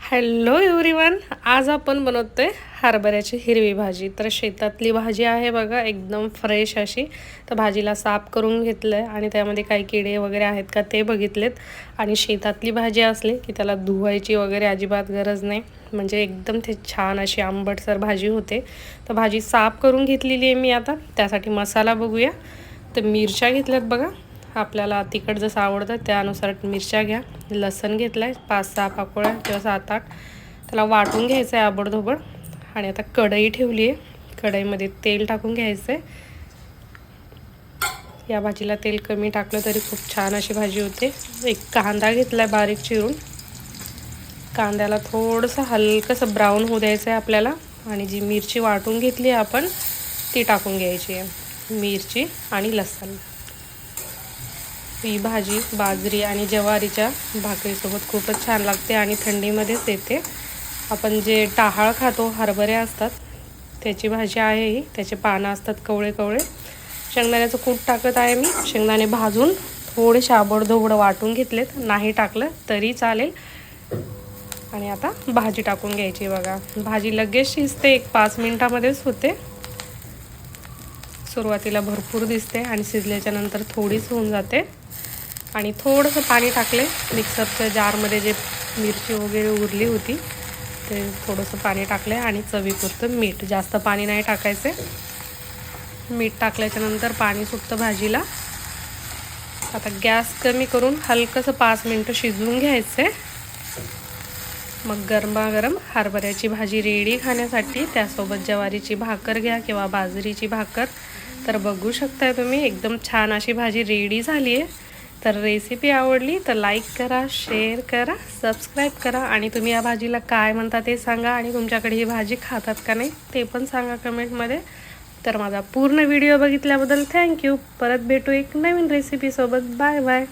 Hello everyone, आज आपण बनवतोय हरभऱ्याची हिरवी भाजी। तर शेतातली भाजी आहे बघा, एकदम फ्रेश अशी। तर भाजीला साफ करून घेतलंय आणि त्यामध्ये काही किडे वगैरे आहेत का ते बघितलेत। आणि शेतातली भाजी असली की त्याला धुवायची वगैरे अजिबात गरज नाही, म्हणजे एकदम ते छान अशी आंबटसर भाजी होते। तर भाजी साफ करून घेतलेली आहे मी। आता त्यासाठी मसाला बघूया। तर मिरच्या घेतल्यात बघा, आपल्याला तिखट जसं आवडतं त्यानुसार मिरच्या घ्या। लसण घेतलाय 5-6 पाकळ्या किंवा 7-8, त्याला वाटून घ्यायचं आहे आबडधोबड। आणि आता कढई ठेवली आहे, कढईमध्ये तेल टाकून घ्यायचं आहे। या भाजीला तेल कमी टाकलं तरी खूप छान अशी भाजी होते। एक कांदा घेतलाय बारीक चिरून, कांद्याला थोडंसं हलकंसं ब्राऊन होऊ द्यायचं आहे आपल्याला। आणि जी मिरची वाटून घेतली आहे आपण ती टाकून घ्यायची आहे, मिरची आणि लसण। ही भाजी बाजरी आणि ज्वारीच्या भाकरीसोबत खूपच छान लागते आणि थंडीमध्येच येते। आपण जे टाहाळ खातो, हरभरे असतात त्याची भाजी आहे ही। त्याचे पानं असतात कवळे कवळे। शेंगदाण्याचं कूट टाकत आहे मी। शेंगदाणे भाजून थोडेसे आबडधोबड वाटून घेतलेत, नाही टाकलं तरी चालेल। आणि आता भाजी टाकून घ्यायची बघा। भाजी लगेच शिजते, एक 5 मिनिटामध्येच होते। सुरुवातीला भरपूर दिसते आणि शिजल्याच्या नंतर थोडीच होऊन जाते। आणि थोडंसं पाणी टाकले मिक्सरच्या जारमध्ये, जे मिरची वगैरे उरली होती ते थोडंसं पाणी टाकले। आणि चवीपुरतं मीठ, जास्त पाणी नाही टाकायचे। मीठ टाकल्याच्या नंतर पाणी सुटतं भाजीला। आता गॅस कमी करून हलकंसं 5 मिनिटं शिजवून घ्यायचे। मग गरमागरम हरभऱ्याची भाजी रेडी खाण्यासाठी। त्यासोबत ज्वारीची भाकर घ्या किंवा बाजरीची भाकर। तर बघू शकताय तुम्ही, एकदम छान अशी भाजी रेडी झाली आहे। तर रेसिपी आवडली तर लाईक करा, शेअर करा, सबस्क्राईब करा। आणि तुम्ही या भाजीला काय म्हणता ते सांगा। आणि तुमच्याकडे ही भाजी खातात का नाही ते पण सांगा कमेंटमध्ये। तर माझा पूर्ण व्हिडिओ बघितल्याबद्दल थँक्यू। परत भेटू एक नवीन रेसिपीसोबत। Bye bye.